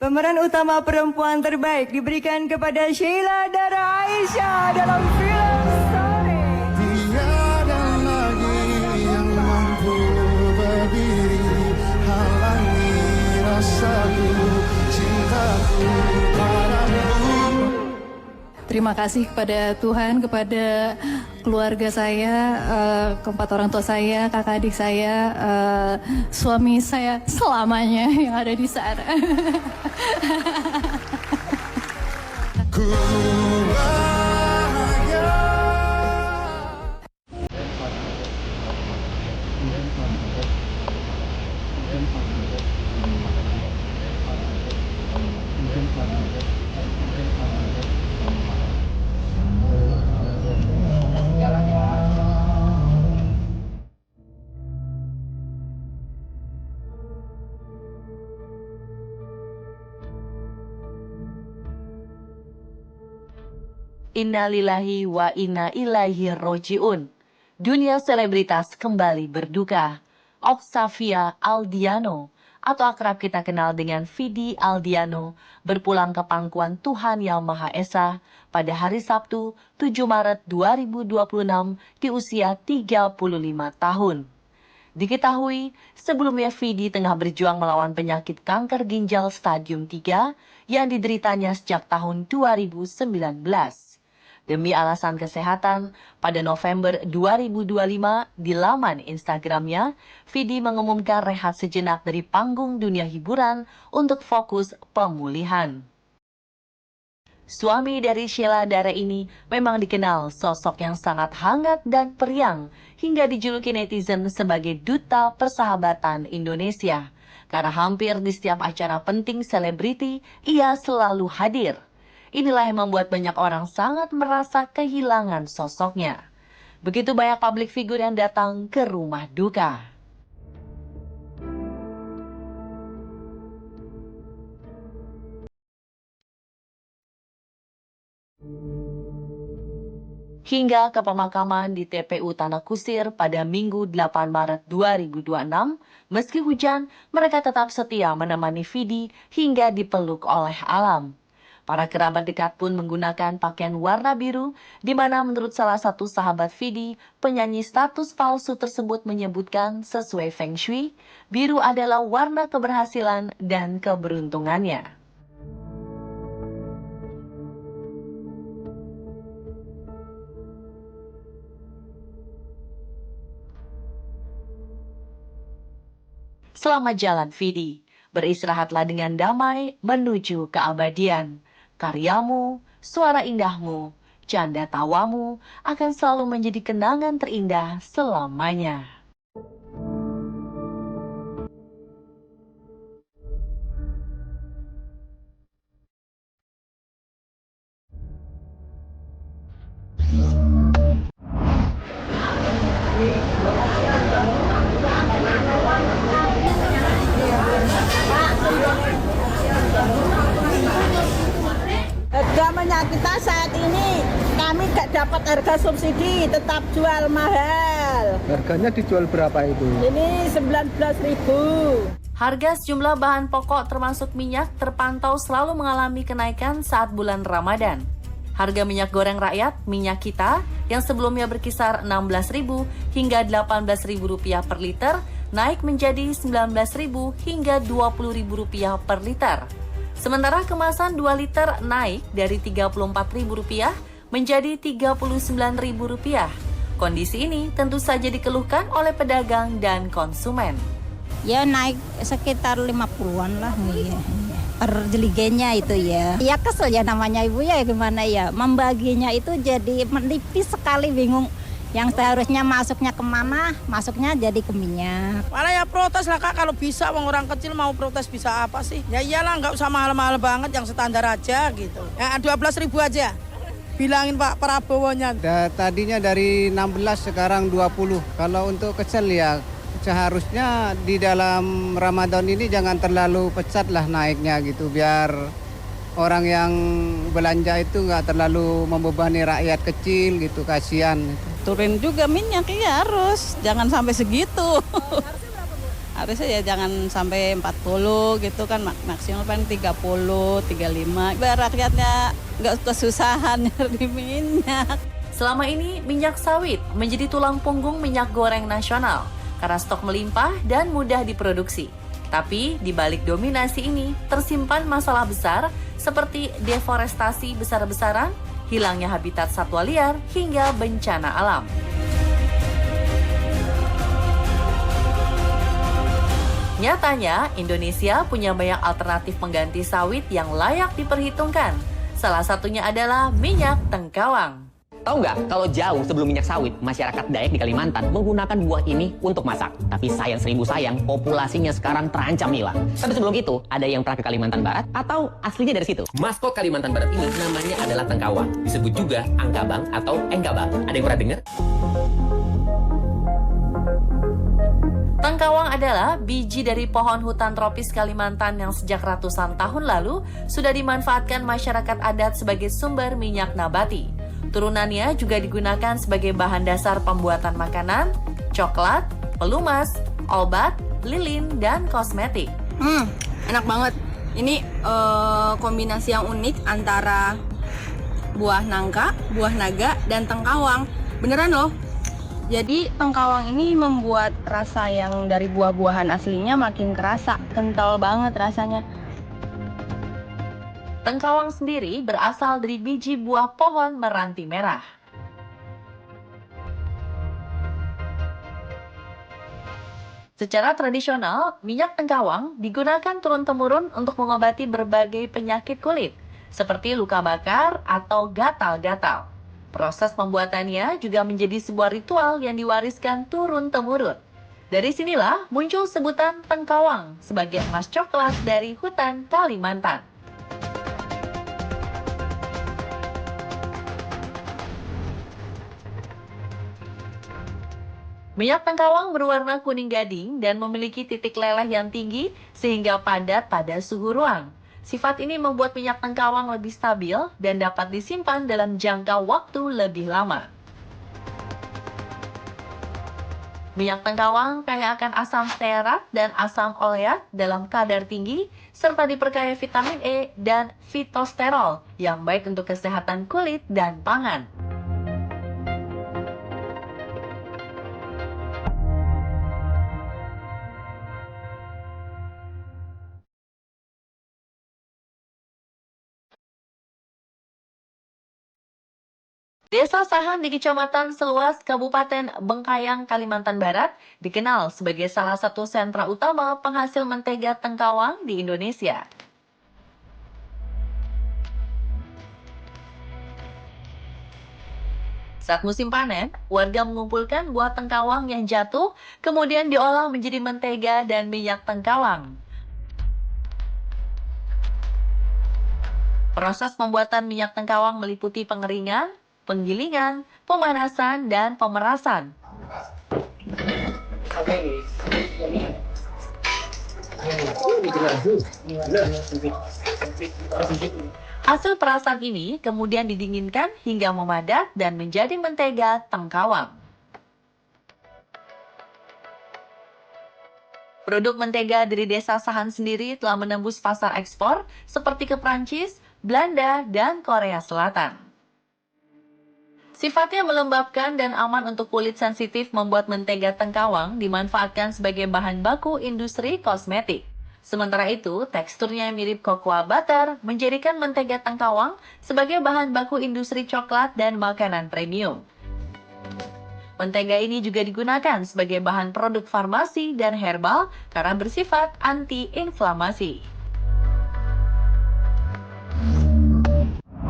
Pemeran utama perempuan terbaik diberikan kepada Sheila Dara Aisyah dalam film Sore. Tiada lagi yang mampu berdiri halangi rasaku, cintaku padamu. Terima kasih kepada Tuhan, kepada keluarga saya, keempat orang tua saya, kakak adik saya, suami saya selamanya yang ada di sana. Ku bahagia. Innalillahi wa inna ilaihi roji'un. Dunia selebritas kembali berduka. Oxavia Aldiano atau akrab kita kenal dengan Vidi Aldiano berpulang ke pangkuan Tuhan Yang Maha Esa pada hari Sabtu 7 Maret 2026 di usia 35 tahun. Diketahui sebelumnya Vidi tengah berjuang melawan penyakit kanker ginjal stadium 3 yang dideritanya sejak tahun 2019. Demi alasan kesehatan, pada November 2025 di laman Instagramnya, Vidi mengumumkan rehat sejenak dari panggung dunia hiburan untuk fokus pemulihan. Suami dari Sheila Dara ini memang dikenal sosok yang sangat hangat dan periang hingga dijuluki netizen sebagai duta persahabatan Indonesia. Karena hampir di setiap acara penting selebriti, ia selalu hadir. Inilah yang membuat banyak orang sangat merasa kehilangan sosoknya. Begitu banyak publik figur yang datang ke rumah duka. Hingga ke pemakaman di TPU Tanah Kusir pada Minggu 8 Maret 2026, meski hujan, mereka tetap setia menemani Vidi hingga dipeluk oleh alam. Para kerabat dekat pun menggunakan pakaian warna biru, di mana menurut salah satu sahabat Vidi, penyanyi status palsu tersebut menyebutkan sesuai Feng Shui, biru adalah warna keberhasilan dan keberuntungannya. Selamat jalan Vidi, beristirahatlah dengan damai menuju keabadian. Karyamu, suara indahmu, canda tawamu akan selalu menjadi kenangan terindah selamanya. Harga minyak kita saat ini kami gak dapat harga subsidi, tetap jual mahal. Harganya dijual berapa itu? Ini 19.000. Harga sejumlah bahan pokok termasuk minyak terpantau selalu mengalami kenaikan saat bulan Ramadan. Harga minyak goreng rakyat, minyak kita, yang sebelumnya berkisar Rp16.000 hingga Rp18.000 per liter, naik menjadi Rp19.000 hingga Rp20.000 per liter. Sementara kemasan 2 liter naik dari Rp34.000 menjadi Rp39.000. Kondisi ini tentu saja dikeluhkan oleh pedagang dan konsumen. Ya naik sekitar 50-an lah ya. Per jeligennya itu ya. Ya kesel ya namanya ibu ya gimana ya. Membaginya itu jadi menipis sekali, bingung. Yang seharusnya masuknya kemana, masuknya jadi ke minyak. Malah ya protes lah Kak, kalau bisa orang kecil mau protes bisa apa sih? Ya iyalah nggak usah mahal-mahal banget, yang standar aja gitu. Ya 12.000 aja. Bilangin Pak Prabowo-nya. Tadinya dari 16 sekarang 20. Kalau untuk kecil ya seharusnya di dalam Ramadan ini jangan terlalu pesat lah naiknya gitu, biar orang yang belanja itu nggak terlalu membebani rakyat kecil gitu, kasihan. Turun juga minyak ya harus, jangan sampai segitu. Harusnya ya jangan sampai 40 gitu kan, maksimal paling 30, 35. Biar rakyatnya nggak kesusahan nyari minyak. Selama ini, minyak sawit menjadi tulang punggung minyak goreng nasional karena stok melimpah dan mudah diproduksi. Tapi di balik dominasi ini tersimpan masalah besar seperti deforestasi besar-besaran, hilangnya habitat satwa liar, hingga bencana alam. Nyatanya, Indonesia punya banyak alternatif pengganti sawit yang layak diperhitungkan. Salah satunya adalah minyak tengkawang. Tahu nggak, kalau jauh sebelum minyak sawit, masyarakat Dayak di Kalimantan menggunakan buah ini untuk masak. Tapi sayang seribu sayang, populasinya sekarang terancam hilang. Tapi sebelum itu, ada yang pernah ke Kalimantan Barat atau aslinya dari situ? Maskot Kalimantan Barat ini namanya adalah tengkawang. Disebut juga angkabang atau engkabang. Ada yang pernah dengar? Tengkawang adalah biji dari pohon hutan tropis Kalimantan yang sejak ratusan tahun lalu sudah dimanfaatkan masyarakat adat sebagai sumber minyak nabati. Turunannya juga digunakan sebagai bahan dasar pembuatan makanan, coklat, pelumas, obat, lilin, dan kosmetik. Enak banget. Ini kombinasi yang unik antara buah nangka, buah naga, dan tengkawang. Beneran loh. Jadi tengkawang ini membuat rasa yang dari buah-buahan aslinya makin kerasa, kental banget rasanya. Tengkawang sendiri berasal dari biji buah pohon meranti merah. Secara tradisional, minyak tengkawang digunakan turun-temurun untuk mengobati berbagai penyakit kulit, seperti luka bakar atau gatal-gatal. Proses pembuatannya juga menjadi sebuah ritual yang diwariskan turun-temurun. Dari sinilah muncul sebutan tengkawang sebagai emas coklat dari hutan Kalimantan. Minyak tengkawang berwarna kuning gading dan memiliki titik leleh yang tinggi sehingga padat pada suhu ruang. Sifat ini membuat minyak tengkawang lebih stabil dan dapat disimpan dalam jangka waktu lebih lama. Minyak tengkawang kaya akan asam stearat dan asam oleat dalam kadar tinggi, serta diperkaya vitamin E dan fitosterol yang baik untuk kesehatan kulit dan pangan. Desa Sahan di Kecamatan Seluas, Kabupaten Bengkayang, Kalimantan Barat, dikenal sebagai salah satu sentra utama penghasil mentega tengkawang di Indonesia. Saat musim panen, warga mengumpulkan buah tengkawang yang jatuh, kemudian diolah menjadi mentega dan minyak tengkawang. Proses pembuatan minyak tengkawang meliputi pengeringan, penggilingan, pemanasan, dan pemerasan. Hasil perasan ini kemudian didinginkan hingga memadat dan menjadi mentega tengkawang. Produk mentega dari Desa Sahan sendiri telah menembus pasar ekspor seperti ke Prancis, Belanda, dan Korea Selatan. Sifatnya melembabkan dan aman untuk kulit sensitif membuat mentega tengkawang dimanfaatkan sebagai bahan baku industri kosmetik. Sementara itu, teksturnya mirip cocoa butter menjadikan mentega tengkawang sebagai bahan baku industri coklat dan makanan premium. Mentega ini juga digunakan sebagai bahan produk farmasi dan herbal karena bersifat anti-inflamasi.